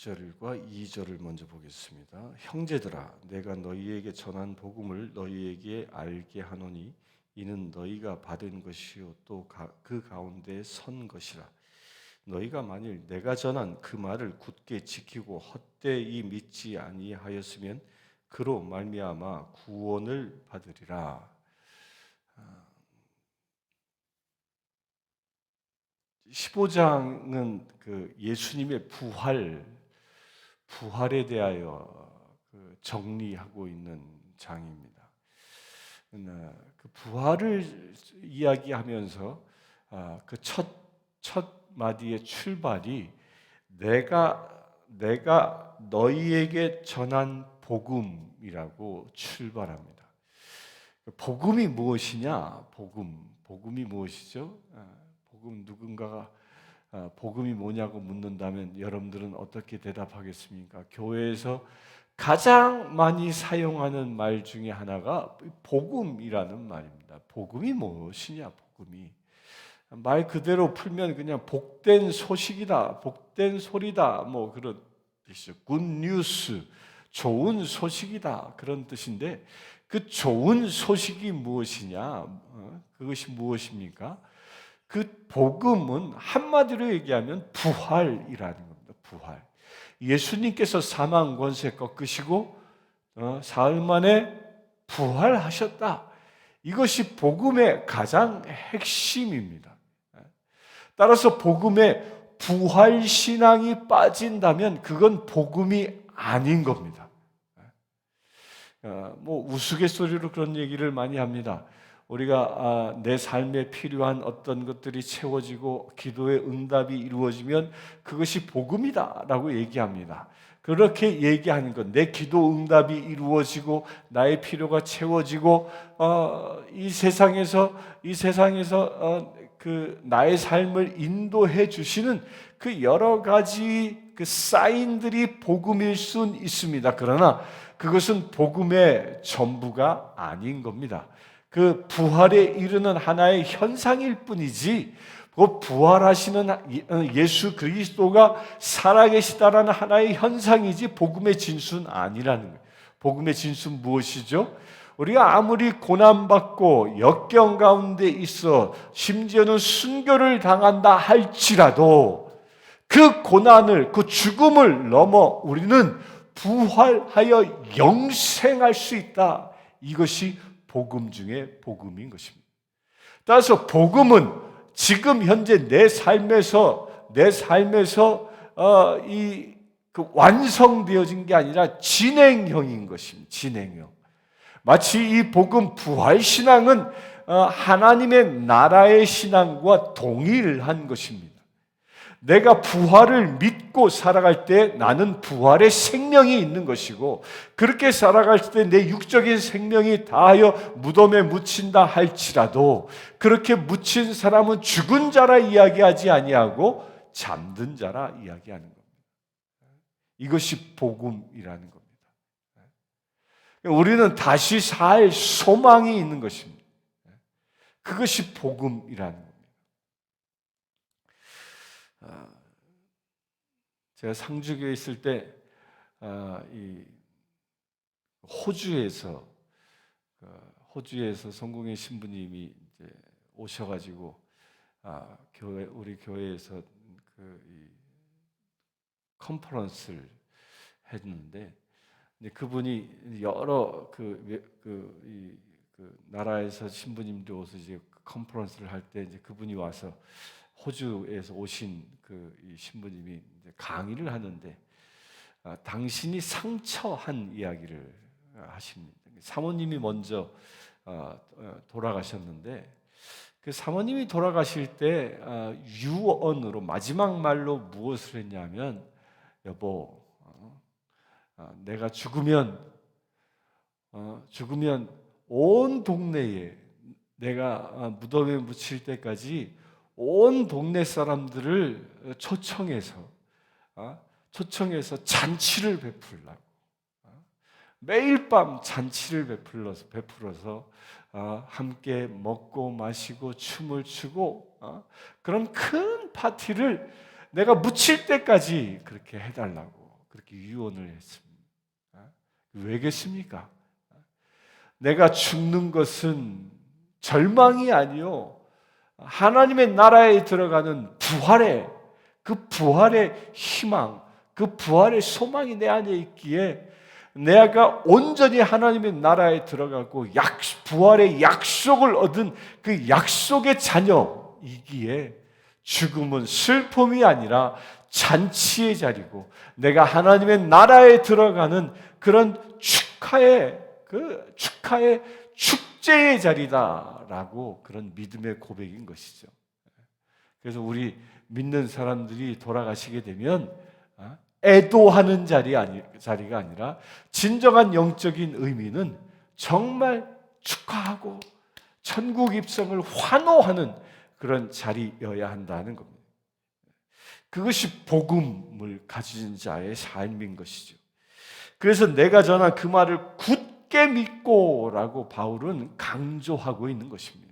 1절과 2절을 먼저 보겠습니다. 형제들아, 내가 너희에게 전한 복음을 너희에게 알게 하노니 이는 너희가 받은 것이요 또 그 가운데 선 것이라. 너희가 만일 내가 전한 그 말을 굳게 지키고 헛되이 믿지 아니하였으면 그로 말미암아 구원을 받으리라. 15장은 그 예수님의 부활에 대하여 정리하고 있는 장입니다. 그 부활을 이야기하면서 그 첫 마디의 출발이 내가 너희에게 전한 복음이라고 출발합니다. 복음이 무엇이냐? 복음이 무엇이죠? 복음 누군가가 복음이 뭐냐고 묻는다면 여러분들은 어떻게 대답하겠습니까? 교회에서 가장 많이 사용하는 말 중에 하나가 복음이라는 말입니다. 복음이 무엇이냐? 복음이 말 그대로 풀면 그냥 복된 소식이다, 복된 소리다, 뭐 그런 뜻이죠. good news, 좋은 소식이다 그런 뜻인데 그 좋은 소식이 무엇이냐? 그것이 무엇입니까? 그 복음은 한마디로 얘기하면 부활이라는 겁니다. 부활. 예수님께서 사망 권세 꺾으시고 사흘 만에 부활하셨다. 이것이 복음의 가장 핵심입니다. 따라서 복음에 부활 신앙이 빠진다면 그건 복음이 아닌 겁니다. 뭐 우스갯소리로 그런 얘기를 많이 합니다. 우리가 내 삶에 필요한 어떤 것들이 채워지고 기도의 응답이 이루어지면 그것이 복음이다라고 얘기합니다. 그렇게 얘기하는 것, 내 기도 응답이 이루어지고 나의 필요가 채워지고 이 세상에서 그 나의 삶을 인도해 주시는 그 여러 가지 그 사인들이 복음일 수 있습니다. 그러나 그것은 복음의 전부가 아닌 겁니다. 그 부활에 이르는 하나의 현상일 뿐이지 그 부활하시는 예수 그리스도가 살아계시다라는 하나의 현상이지 복음의 진수는 아니라는 거예요. 복음의 진수는 무엇이죠? 우리가 아무리 고난받고 역경 가운데 있어 심지어는 순교를 당한다 할지라도 그 고난을, 그 죽음을 넘어 우리는 부활하여 영생할 수 있다. 이것이 복음 중에 복음인 것입니다. 따라서 복음은 지금 현재 내 삶에서 완성되어진 게 아니라 진행형인 것입니다. 진행형. 마치 이 복음 부활 신앙은 하나님의 나라의 신앙과 동일한 것입니다. 내가 부활을 믿고 살아갈 때 나는 부활의 생명이 있는 것이고 그렇게 살아갈 때 내 육적인 생명이 다하여 무덤에 묻힌다 할지라도 그렇게 묻힌 사람은 죽은 자라 이야기하지 아니하고 잠든 자라 이야기하는 겁니다. 이것이 복음이라는 겁니다. 우리는 다시 살 소망이 있는 것입니다. 그것이 복음이라는 겁니다. 제가 상주교에 있을 때 이 호주에서 성공의 신부님이 이제 오셔가지고 우리 교회에서 이 컨퍼런스를 했는데 그분이 여러 그 나라에서 신부님들 오서 이제 컨퍼런스를 할 때 이제 그분이 와서 호주에서 오신 이 신부님이 이제 강의를 하는데 당신이 상처한 이야기를 하십니다. 사모님이 먼저 돌아가셨는데 그 사모님이 돌아가실 때 유언으로 마지막 말로 무엇을 했냐면 여보, 내가 죽으면 온 동네에 내가 무덤에 묻힐 때까지 온 동네 사람들을 초청해서 잔치를 베풀라고 매일 밤 잔치를 베풀어서 함께 먹고 마시고 춤을 추고 그런 큰 파티를 내가 묻힐 때까지 그렇게 해달라고 그렇게 유언을 했습니다. 왜겠습니까? 내가 죽는 것은 절망이 아니요, 하나님의 나라에 들어가는 그 부활의 희망, 그 부활의 소망이 내 안에 있기에 내가 온전히 하나님의 나라에 들어가고 부활의 약속을 얻은 그 약속의 자녀이기에 죽음은 슬픔이 아니라 잔치의 자리고 내가 하나님의 나라에 들어가는 그런 축하의 축제의 자리다라고 그런 믿음의 고백인 것이죠. 그래서 우리 믿는 사람들이 돌아가시게 되면 애도하는 자리가 아니라 진정한 영적인 의미는 정말 축하하고 천국 입성을 환호하는 그런 자리여야 한다는 겁니다. 그것이 복음을 가진 자의 삶인 것이죠. 그래서 내가 전한 그 말을 굳게 믿고라고 바울은 강조하고 있는 것입니다.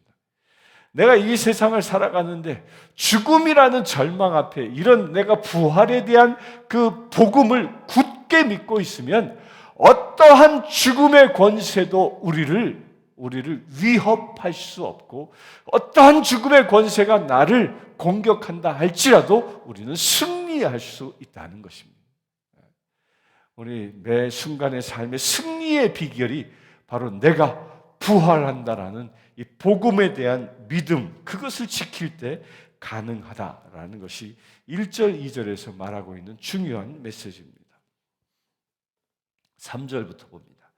내가 이 세상을 살아가는데 죽음이라는 절망 앞에 이런 내가 부활에 대한 그 복음을 굳게 믿고 있으면 어떠한 죽음의 권세도 우리를 위협할 수 없고 어떠한 죽음의 권세가 나를 공격한다 할지라도 우리는 승리할 수 있다는 것입니다. 우리 매 순간의 삶의 승리의 비결이 바로 내가 부활한다라는 이 복음에 대한 믿음, 그것을 지킬 때 가능하다라는 것이 1절, 2절에서 말하고 있는 중요한 메시지입니다. 3절부터 봅니다.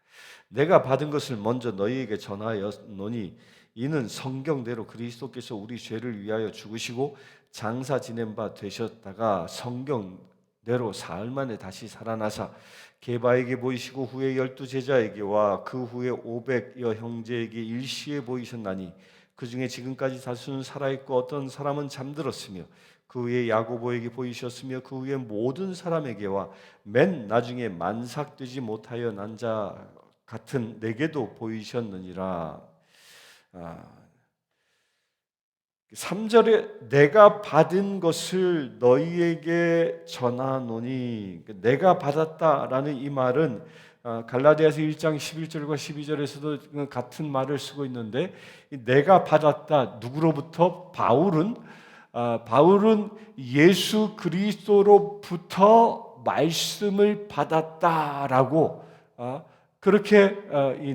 내가 받은 것을 먼저 너희에게 전하였노니 이는 성경대로 그리스도께서 우리 죄를 위하여 죽으시고 장사 지낸 바 되셨다가 성경대로 사흘 만에 다시 살아나사 게바에게 보이시고 후에 12 제자에게와 그 후에 500여 형제에게 일시에 보이셨나니 그 중에 지금까지 다수는 살아있고 어떤 사람은 잠들었으며 그 후에 야고보에게 보이셨으며 그 후에 모든 사람에게와 맨 나중에 만삭되지 못하여 난 자 같은 내게도 보이셨느니라. 3절에 내가 받은 것을 너희에게 전하노니, 내가 받았다라는 이 말은 갈라디아서 1장 11절과 12절에서도 같은 말을 쓰고 있는데, 내가 받았다 누구로부터? 바울은 예수 그리스도로부터 말씀을 받았다라고 그렇게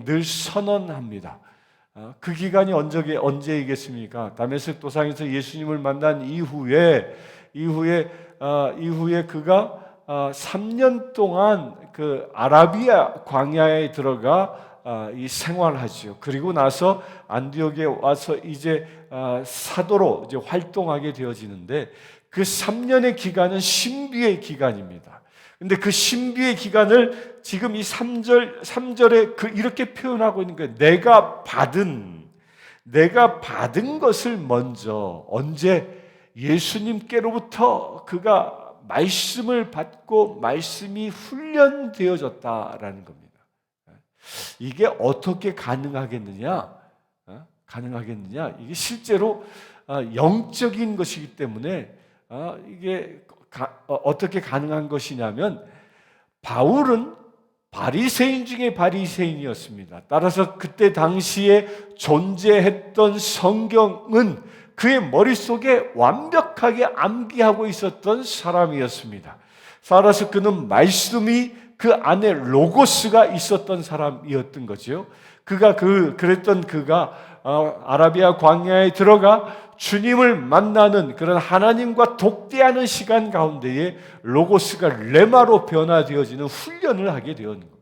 늘 선언합니다. 그 기간이 언제이겠습니까? 다메섹 도상에서 예수님을 만난 이후에 그가 3년 동안 그 아라비아 광야에 들어가 이 생활하죠. 그리고 나서 안디옥에 와서 이제 사도로 이제 활동하게 되어지는데, 그 3년의 기간은 신비의 기간입니다. 근데 그 신비의 기간을 지금 이 3절에 이렇게 표현하고 있는 거예요. 내가 받은 것을 먼저, 언제? 예수님께로부터 그가 말씀을 받고 말씀이 훈련되어졌다라는 겁니다. 이게 어떻게 가능하겠느냐? 이게 실제로 영적인 것이기 때문에 이게 어떻게 가능한 것이냐면, 바울은 바리새인 중에 바리새인이었습니다. 따라서 그때 당시에 존재했던 성경은 그의 머릿속에 완벽하게 암기하고 있었던 사람이었습니다. 따라서 그는 말씀이 그 안에 로고스가 있었던 사람이었던 거죠. 그가 아라비아 광야에 들어가 주님을 만나는 그런 하나님과 독대하는 시간 가운데에 로고스가 레마로 변화되어지는 훈련을 하게 되었는 겁니다.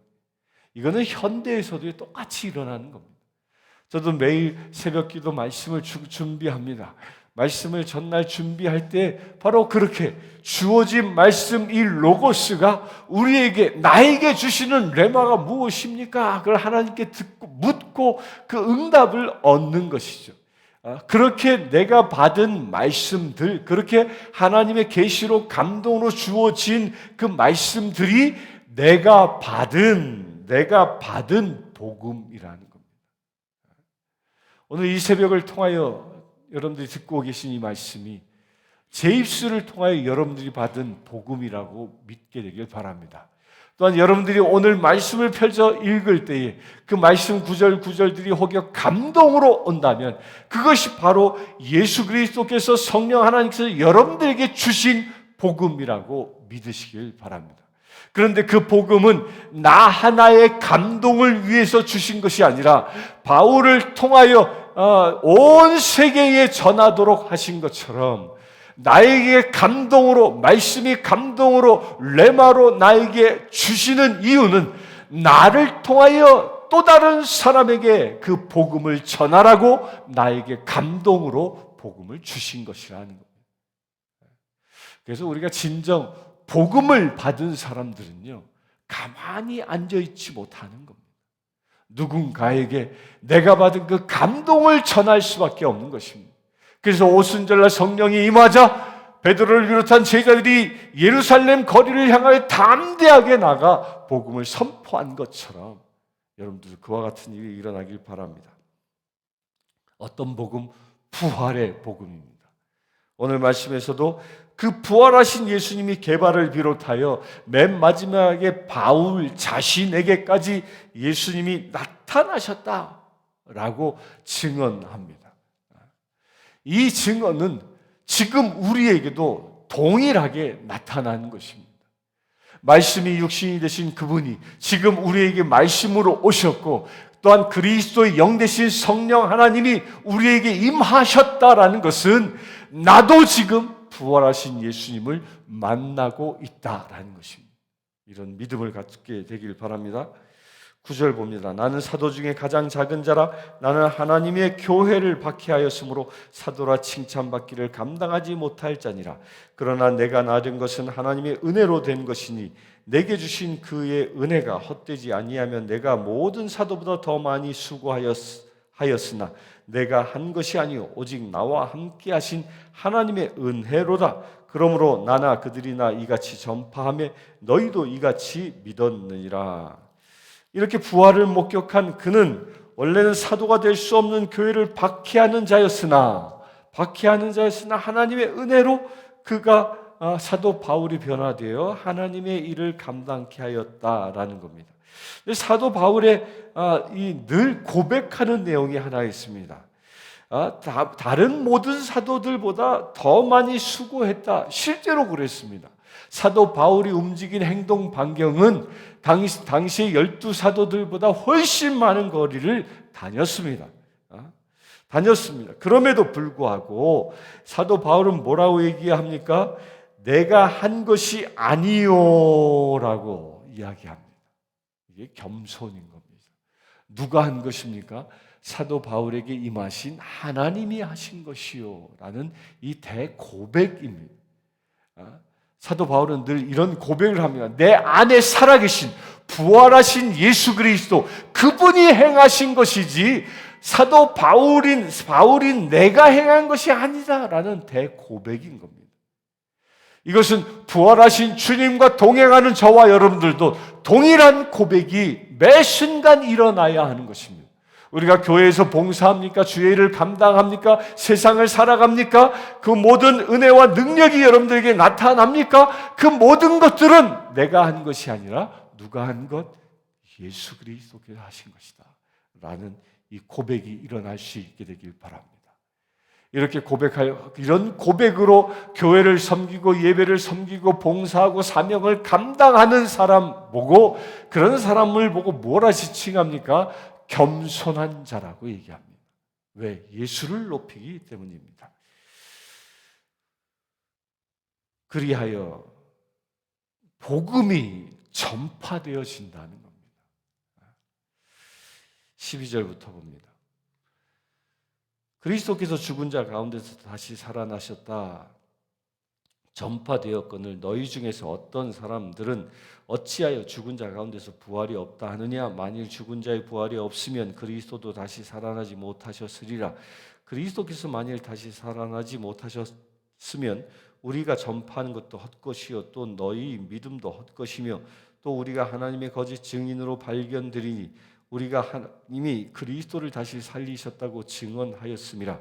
이거는 현대에서도 똑같이 일어나는 겁니다. 저도 매일 새벽기도 말씀을 준비합니다. 말씀을 전날 준비할 때 바로 그렇게 주어진 말씀, 이 로고스가 나에게 주시는 레마가 무엇입니까? 그걸 하나님께 묻고 그 응답을 얻는 것이죠. 그렇게 내가 받은 말씀들, 그렇게 하나님의 계시로 감동으로 주어진 그 말씀들이 내가 받은 복음이라는 겁니다. 오늘 이 새벽을 통하여 여러분들이 듣고 계신 이 말씀이 제 입술을 통하여 여러분들이 받은 복음이라고 믿게 되길 바랍니다. 또한 여러분들이 오늘 말씀을 펼쳐 읽을 때에 그 말씀 구절들이 혹여 감동으로 온다면 그것이 바로 예수 그리스도께서 성령 하나님께서 여러분들에게 주신 복음이라고 믿으시길 바랍니다. 그런데 그 복음은 나 하나의 감동을 위해서 주신 것이 아니라 바울을 통하여 온 세계에 전하도록 하신 것처럼 나에게 감동으로, 말씀이 감동으로 레마로 나에게 주시는 이유는 나를 통하여 또 다른 사람에게 그 복음을 전하라고 나에게 감동으로 복음을 주신 것이라는 겁니다. 그래서 우리가 진정 복음을 받은 사람들은요, 가만히 앉아있지 못하는 겁니다. 누군가에게 내가 받은 그 감동을 전할 수밖에 없는 것입니다. 그래서 오순절날 성령이 임하자 베드로를 비롯한 제자들이 예루살렘 거리를 향하여 담대하게 나가 복음을 선포한 것처럼 여러분들 그와 같은 일이 일어나길 바랍니다. 어떤 복음? 부활의 복음입니다. 오늘 말씀에서도 그 부활하신 예수님이 개발을 비롯하여 맨 마지막에 바울 자신에게까지 예수님이 나타나셨다라고 증언합니다. 이 증언은 지금 우리에게도 동일하게 나타나는 것입니다. 말씀이 육신이 되신 그분이 지금 우리에게 말씀으로 오셨고 또한 그리스도의 영 되신 성령 하나님이 우리에게 임하셨다라는 것은 나도 지금 부활하신 예수님을 만나고 있다라는 것입니다. 이런 믿음을 갖게 되길 바랍니다. 9절 봅니다. 나는 사도 중에 가장 작은 자라 나는 하나님의 교회를 박해하였으므로 사도라 칭찬받기를 감당하지 못할 자니라. 그러나 내가 나된 것은 하나님의 은혜로 된 것이니 내게 주신 그의 은혜가 헛되지 아니하면 내가 모든 사도보다 더 많이 수고하였으나 내가 한 것이 아니요 오직 나와 함께 하신 하나님의 은혜로다. 그러므로 나나 그들이나 이같이 전파하며 너희도 이같이 믿었느니라. 이렇게 부활을 목격한 그는 원래는 사도가 될 수 없는 교회를 박해하는 자였으나 하나님의 은혜로 그가 사도 바울이 변화되어 하나님의 일을 감당케 하였다라는 겁니다. 사도 바울의 늘 고백하는 내용이 하나 있습니다. 다른 모든 사도들보다 더 많이 수고했다. 실제로 그랬습니다. 사도 바울이 움직인 행동 반경은 당시의 12사도들보다 훨씬 많은 거리를 다녔습니다. 그럼에도 불구하고 사도 바울은 뭐라고 얘기합니까? 내가 한 것이 아니요라고 이야기합니다. 이게 겸손인 겁니다. 누가 한 것입니까? 사도 바울에게 임하신 하나님이 하신 것이요라는 이 대고백입니다. 사도 바울은 늘 이런 고백을 합니다. 내 안에 살아계신 부활하신 예수 그리스도 그분이 행하신 것이지 사도 바울인 내가 행한 것이 아니다라는 대고백인 겁니다. 이것은 부활하신 주님과 동행하는 저와 여러분들도 동일한 고백이 매 순간 일어나야 하는 것입니다. 우리가 교회에서 봉사합니까? 주의 일을 감당합니까? 세상을 살아갑니까? 그 모든 은혜와 능력이 여러분들에게 나타납니까? 그 모든 것들은 내가 한 것이 아니라 누가 한 것? 예수 그리스도께서 하신 것이다 라는 이 고백이 일어날 수 있게 되길 바랍니다. 이렇게 이런 고백으로 교회를 섬기고 예배를 섬기고 봉사하고 사명을 감당하는 사람 보고 그런 사람을 보고 뭐라 지칭합니까? 겸손한 자라고 얘기합니다. 왜? 예수를 높이기 때문입니다. 그리하여 복음이 전파되어진다는 겁니다. 12절부터 봅니다. 그리스도께서 죽은 자 가운데서 다시 살아나셨다. 전파되었거늘 너희 중에서 어떤 사람들은 어찌하여 죽은 자 가운데서 부활이 없다 하느냐? 만일 죽은 자의 부활이 없으면 그리스도도 다시 살아나지 못하셨으리라. 그리스도께서 만일 다시 살아나지 못하셨으면 우리가 전파하는 것도 헛것이요 또 너희 믿음도 헛것이며 또 우리가 하나님의 거짓 증인으로 발견되리니 우리가 이미 그리스도를 다시 살리셨다고 증언하였음이라.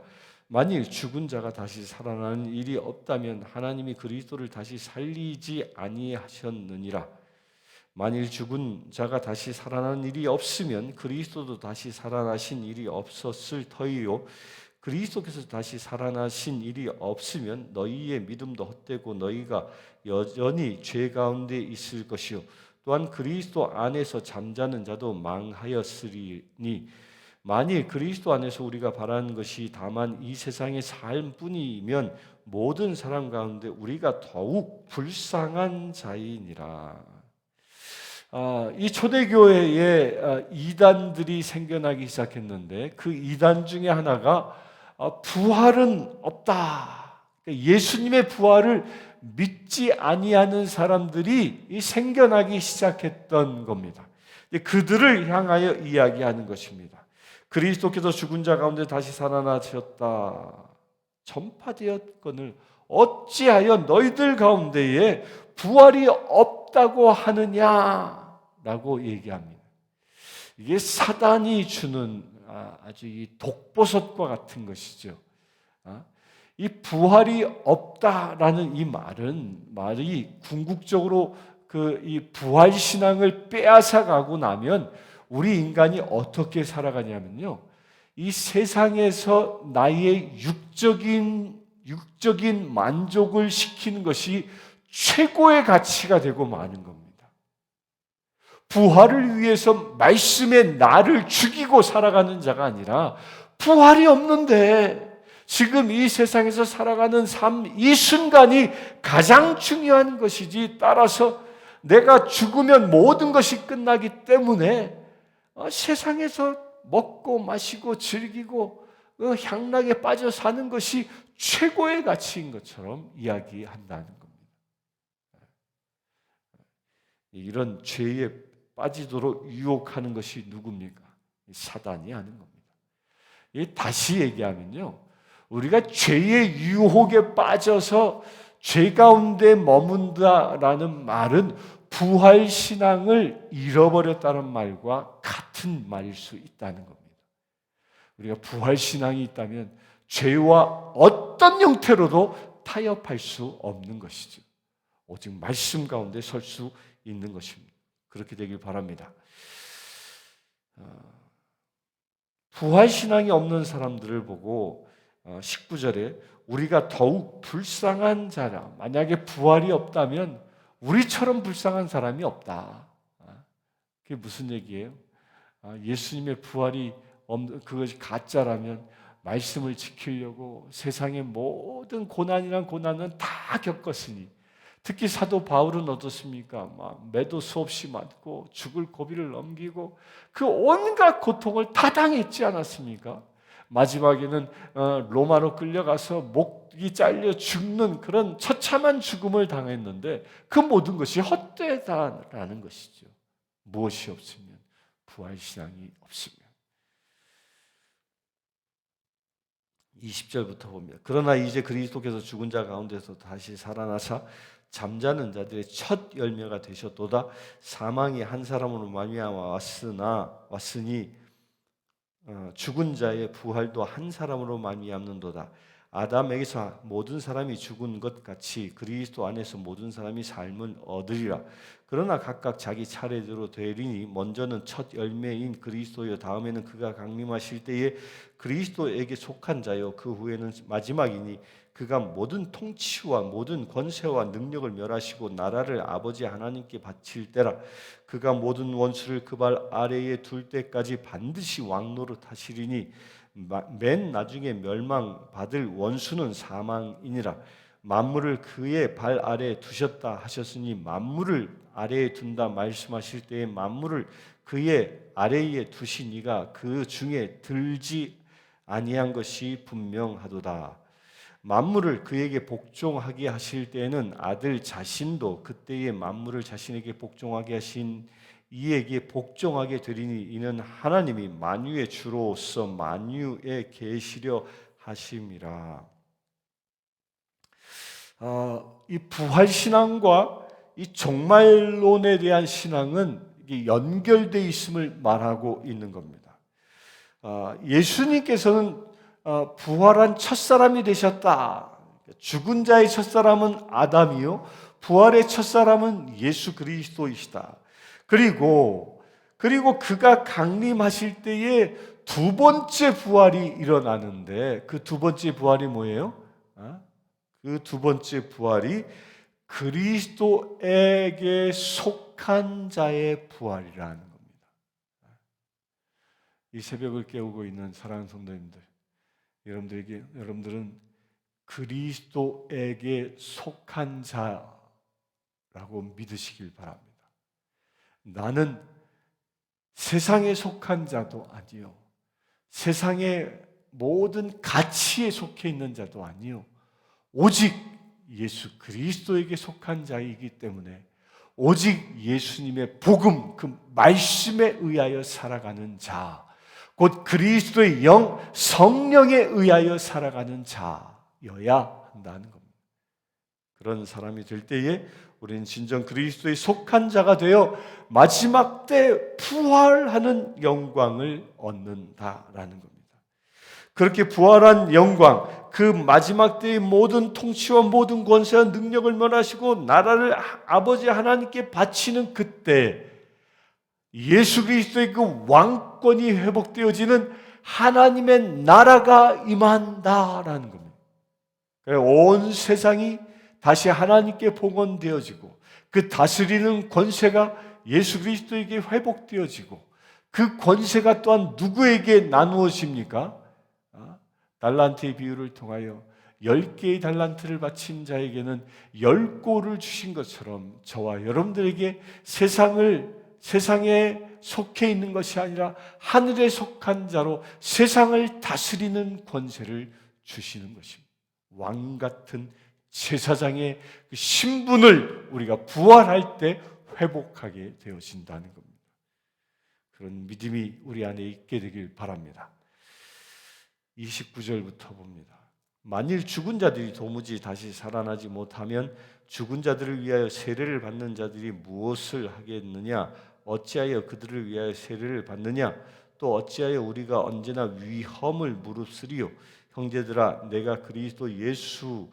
만일 죽은 자가 다시 살아나는 일이 없다면 하나님이 그리스도를 다시 살리지 아니하셨느니라. 만일 죽은 자가 다시 살아나는 일이 없으면 그리스도도 다시 살아나신 일이 없었을 터이요, 그리스도께서 다시 살아나신 일이 없으면 너희의 믿음도 헛되고 너희가 여전히 죄 가운데 있을 것이요, 또한 그리스도 안에서 잠자는 자도 망하였으리니, 만일 그리스도 안에서 우리가 바라는 것이 다만 이 세상의 삶뿐이면 모든 사람 가운데 우리가 더욱 불쌍한 자이니라. 이 초대교회에 이단들이 생겨나기 시작했는데 그 이단 중에 하나가 부활은 없다, 예수님의 부활을 믿지 아니하는 사람들이 생겨나기 시작했던 겁니다. 그들을 향하여 이야기하는 것입니다. 그리스도께서 죽은 자 가운데 다시 살아나셨다 전파되었거늘 어찌하여 너희들 가운데에 부활이 없다고 하느냐라고 얘기합니다. 이게 사단이 주는 아주 이 독보섯과 같은 것이죠. 이 부활이 없다라는 이 말이 궁극적으로 이 부활 신앙을 빼앗아 가고 나면 우리 인간이 어떻게 살아가냐면요, 이 세상에서 나의 육적인 만족을 시키는 것이 최고의 가치가 되고 마는 겁니다. 부활을 위해서 말씀의 나를 죽이고 살아가는 자가 아니라, 부활이 없는데 지금 이 세상에서 살아가는 삶, 이 순간이 가장 중요한 것이지, 따라서 내가 죽으면 모든 것이 끝나기 때문에 세상에서 먹고 마시고 즐기고 향락에 빠져 사는 것이 최고의 가치인 것처럼 이야기한다는 겁니다. 이런 죄에 빠지도록 유혹하는 것이 누굽니까? 사단이 하는 겁니다. 다시 얘기하면요, 우리가 죄의 유혹에 빠져서 죄 가운데 머문다라는 말은 부활신앙을 잃어버렸다는 말과 같은 말일 수 있다는 겁니다. 우리가 부활신앙이 있다면 죄와 어떤 형태로도 타협할 수 없는 것이죠. 오직 말씀 가운데 설 수 있는 것입니다. 그렇게 되길 바랍니다. 부활신앙이 없는 사람들을 보고 19절에 우리가 더욱 불쌍한 자라, 만약에 부활이 없다면 우리처럼 불쌍한 사람이 없다. 그게 무슨 얘기예요? 예수님의 부활이 그것이 가짜라면 말씀을 지키려고 세상의 모든 고난이란 고난은 다 겪었으니, 특히 사도 바울은 어떻습니까? 매도 수없이 맞고 죽을 고비를 넘기고 그 온갖 고통을 다 당했지 않았습니까? 마지막에는 로마로 끌려가서 목이 잘려 죽는 그런 처참한 죽음을 당했는데 그 모든 것이 헛되다라는 것이죠. 무엇이 없으면? 부활신앙이 없으면. 20절부터 봅니다. 그러나 이제 그리스도께서 죽은 자 가운데서 다시 살아나사 잠자는 자들의 첫 열매가 되셨도다. 사망이 한 사람으로 말미암아 왔으니 죽은 자의 부활도 한 사람으로 말미암는도다. 아담에게서 모든 사람이 죽은 것 같이 그리스도 안에서 모든 사람이 삶을 얻으리라. 그러나 각각 자기 차례대로 되리니 먼저는 첫 열매인 그리스도요, 다음에는 그가 강림하실 때에 그리스도에게 속한 자요, 그 후에는 마지막이니 그가 모든 통치와 모든 권세와 능력을 멸하시고 나라를 아버지 하나님께 바칠 때라. 그가 모든 원수를 그 발 아래에 둘 때까지 반드시 왕노릇 하시리니 맨 나중에 멸망받을 원수는 사망이니라. 만물을 그의 발 아래에 두셨다 하셨으니 만물을 아래에 둔다 말씀하실 때에 만물을 그의 아래에 두시니가 그 중에 들지 아니한 것이 분명하도다. 만물을 그에게 복종하게 하실 때에는 아들 자신도 그때의 만물을 자신에게 복종하게 하신 이에게 복종하게 되리니 이는 하나님이 만유의 주로서 만유에 계시려 하심이라. 이 부활신앙과 이 종말론에 대한 신앙은 연결되어 있음을 말하고 있는 겁니다. 예수님께서는 부활한 첫사람이 되셨다. 죽은 자의 첫사람은 아담이요 부활의 첫사람은 예수 그리스도이시다. 그리고 그가 강림하실 때에 두 번째 부활이 일어나는데 그 두 번째 부활이 뭐예요? 그 두 번째 부활이 그리스도에게 속한 자의 부활이라는 겁니다. 이 새벽을 깨우고 있는 사랑하는 성도님들, 여러분들은 그리스도에게 속한 자라고 믿으시길 바랍니다. 나는 세상에 속한 자도 아니요, 세상의 모든 가치에 속해 있는 자도 아니요, 오직 예수 그리스도에게 속한 자이기 때문에 오직 예수님의 복음, 그 말씀에 의하여 살아가는 자, 곧 그리스도의 영, 성령에 의하여 살아가는 자여야 한다는 겁니다. 그런 사람이 될 때에 우리는 진정 그리스도의 속한 자가 되어 마지막 때 부활하는 영광을 얻는다라는 겁니다. 그렇게 부활한 영광, 그 마지막 때의 모든 통치와 모든 권세와 능력을 멸하시고 나라를 아버지 하나님께 바치는 그때 예수 그리스도의 그 왕권이 회복되어지는 하나님의 나라가 임한다라는 겁니다. 온 세상이 다시 하나님께 봉헌되어지고 그 다스리는 권세가 예수 그리스도에게 회복되어지고 그 권세가 또한 누구에게 나누어집니까? 달란트의 비유를 통하여 10개의 달란트를 바친 자에게는 10고를 주신 것처럼 저와 여러분들에게 세상에 속해 있는 것이 아니라 하늘에 속한 자로 세상을 다스리는 권세를 주시는 것입니다. 왕 같은 제사장의 그 신분을 우리가 부활할 때 회복하게 되어진다는 겁니다. 그런 믿음이 우리 안에 있게 되길 바랍니다. 29절부터 봅니다. 만일 죽은 자들이 도무지 다시 살아나지 못하면 죽은 자들을 위하여 세례를 받는 자들이 무엇을 하겠느냐? 어찌하여 그들을 위하여 세례를 받느냐? 또 어찌하여 우리가 언제나 위험을 무릅쓰리요? 형제들아, 내가 그리스도 예수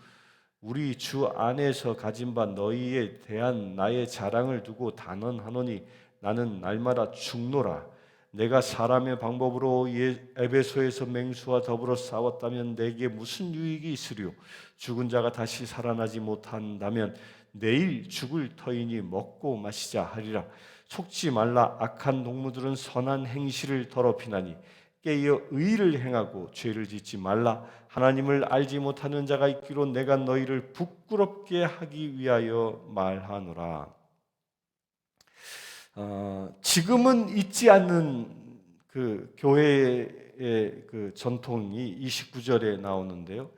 우리 주 안에서 가진 바 너희에 대한 나의 자랑을 두고 단언하노니 나는 날마다 죽노라. 내가 사람의 방법으로 에베소에서 맹수와 더불어 싸웠다면 내게 무슨 유익이 있으리요? 죽은 자가 다시 살아나지 못한다면 내일 죽을 터이니 먹고 마시자 하리라. 속지 말라. 악한 동무들은 선한 행실을 더럽히나니 깨어 의를 행하고 죄를 짓지 말라. 하나님을 알지 못하는 자가 있기로 내가 너희를 부끄럽게 하기 위하여 말하노라. 지금은 있지 않는 그 교회의 그 전통이 29절에 나오는데요.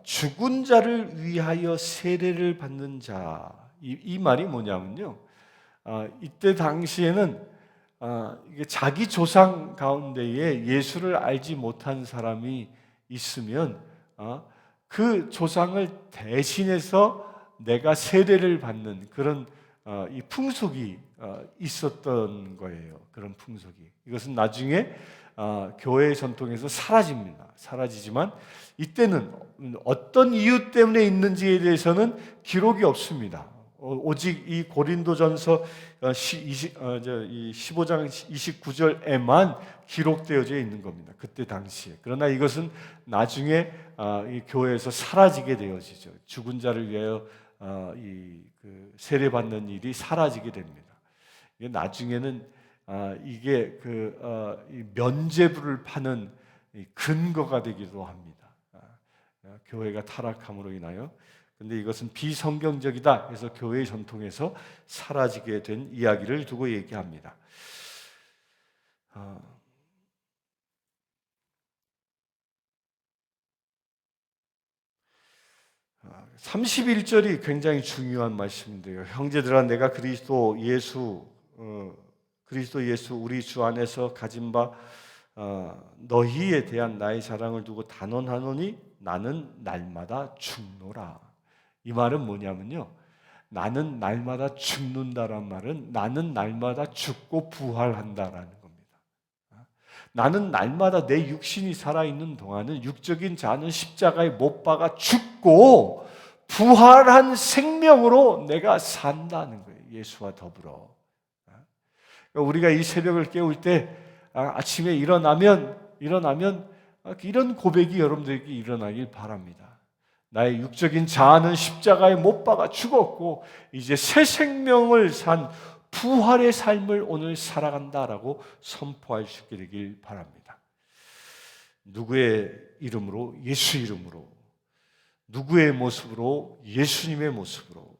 죽은 자를 위하여 세례를 받는 자, 이 말이 뭐냐면요. 이때 당시에는 이게 자기 조상 가운데에 예수를 알지 못한 사람이 있으면 그 조상을 대신해서 내가 세례를 받는 그런 이 풍속이 있었던 거예요. 그런 풍속이. 이것은 나중에 교회의 전통에서 사라집니다. 사라지지만 이때는 어떤 이유 때문에 있는지에 대해서는 기록이 없습니다. 오직 이 고린도전서 15장 29절에만 기록되어져 있는 겁니다. 그때 당시에. 그러나 이것은 나중에 이 교회에서 사라지게 되어지죠. 죽은 자를 위하여 그 세례받는 일이 사라지게 됩니다. 이게 나중에는 이게 이 면죄부를 파는 근거가 되기도 합니다. 교회가 타락함으로 인하여. 근데 이것은 비성경적이다 해서 교회의 전통에서 사라지게 된 이야기를 두고 얘기합니다. 31절이 굉장히 중요한 말씀인데요. 형제들아, 내가 그리스도 예수 우리 주 안에서 가진 바 너희에 대한 나의 자랑을 두고 단언하노니 나는 날마다 죽노라. 이 말은 뭐냐면요, 나는 날마다 죽는다란 말은 나는 날마다 죽고 부활한다라는 겁니다. 나는 날마다 내 육신이 살아있는 동안은 육적인 자는 십자가에 못 박아 죽고 부활한 생명으로 내가 산다는 거예요. 예수와 더불어. 우리가 이 새벽을 깨울 때 아침에 일어나면 이런 고백이 여러분들에게 일어나길 바랍니다. 나의 육적인 자아는 십자가에 못 박아 죽었고 이제 새 생명을 산 부활의 삶을 오늘 살아간다라고 선포할 수 있게 되길 바랍니다. 누구의 이름으로? 예수 이름으로. 누구의 모습으로? 예수님의 모습으로.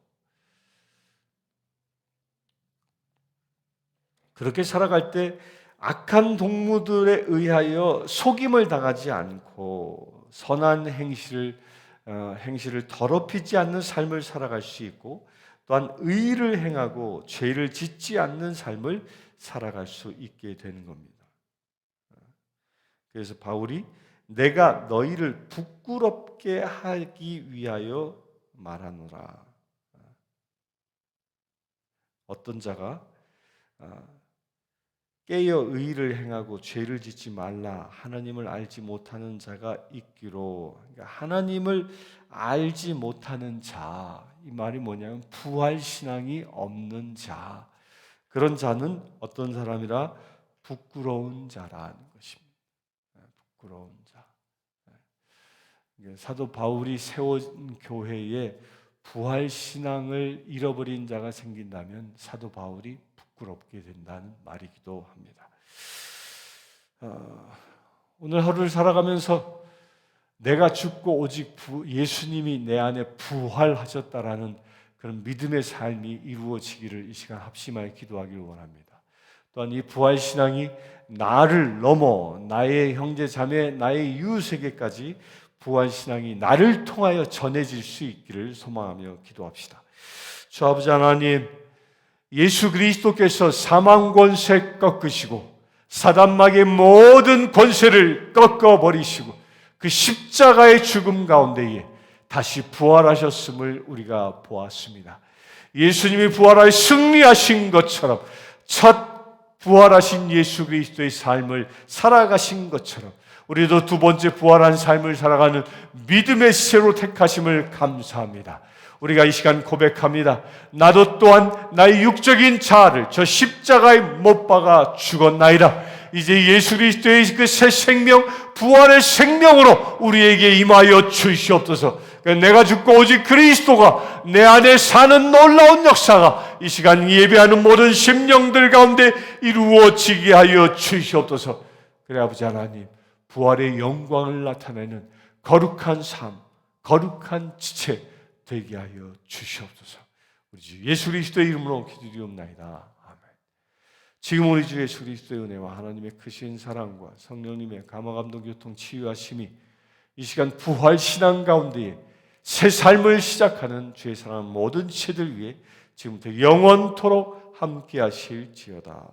그렇게 살아갈 때 악한 동무들에 의하여 속임을 당하지 않고 선한 행실을 더럽히지 않는 삶을 살아갈 수 있고 또한 의를 행하고 죄를 짓지 않는 삶을 살아갈 수 있게 되는 겁니다. 그래서 바울이 내가 너희를 부끄럽게 하기 위하여 말하노라. 어떤 자가 깨어 의를 행하고 죄를 짓지 말라 하나님을 알지 못하는 자가 있기로. 그러니까 하나님을 알지 못하는 자, 이 말이 뭐냐면 부활신앙이 없는 자, 그런 자는 어떤 사람이라? 부끄러운 자라는 것입니다. 부끄러운 자. 사도 바울이 세운 교회에 부활신앙을 잃어버린 자가 생긴다면 사도 바울이 부끄럽게 된다는 말이기도 합니다. 오늘 하루를 살아가면서 내가 죽고 오직 예수님이 내 안에 부활하셨다라는 그런 믿음의 삶이 이루어지기를 이 시간 합심하여 기도하기를 원합니다. 또한 이 부활신앙이 나를 넘어 나의 형제 자매, 나의 이웃에게까지 부활신앙이 나를 통하여 전해질 수 있기를 소망하며 기도합시다. 주 아버지 하나님, 예수 그리스도께서 사망 권세 꺾으시고 사단마귀의 모든 권세를 꺾어버리시고 그 십자가의 죽음 가운데에 다시 부활하셨음을 우리가 보았습니다. 예수님이 부활하여 승리하신 것처럼 첫 부활하신 예수 그리스도의 삶을 살아가신 것처럼 우리도 두 번째 부활한 삶을 살아가는 믿음의 새로 택하심을 감사합니다. 우리가 이 시간 고백합니다. 나도 또한 나의 육적인 자아를 저 십자가에 못 박아 죽었나이다. 이제 예수 그리스도의 그 새 생명, 부활의 생명으로 우리에게 임하여 주시옵소서. 내가 죽고 오직 그리스도가 내 안에 사는 놀라운 역사가 이 시간 예배하는 모든 심령들 가운데 이루어지게 하여 주시옵소서. 그래 아버지 하나님, 부활의 영광을 나타내는 거룩한 삶, 거룩한 지체 되게 하여 주시옵소서. 우리 주 예수 그리스도의 이름으로 기도드리옵나이다. 아멘. 지금 우리 주 예수 그리스도의 은혜와 하나님의 크신 사랑과 성령님의 감화감동 교통 치유하심이 이 시간 부활 신앙 가운데 새 삶을 시작하는 주의 사랑하는 모든 지체들 위해 지금부터 영원토록 함께 하실지어다.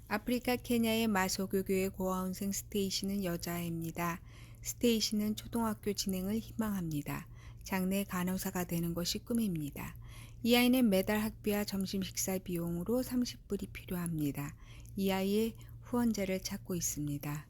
아프리카 케냐의 마소교교의 고아원생 스테이시는 여자아이입니다. 스테이시는 초등학교 진행을 희망합니다. 장래 간호사가 되는 것이 꿈입니다. 이 아이는 매달 학비와 점심 식사 비용으로 30불이 필요합니다. 이 아이의 후원자를 찾고 있습니다.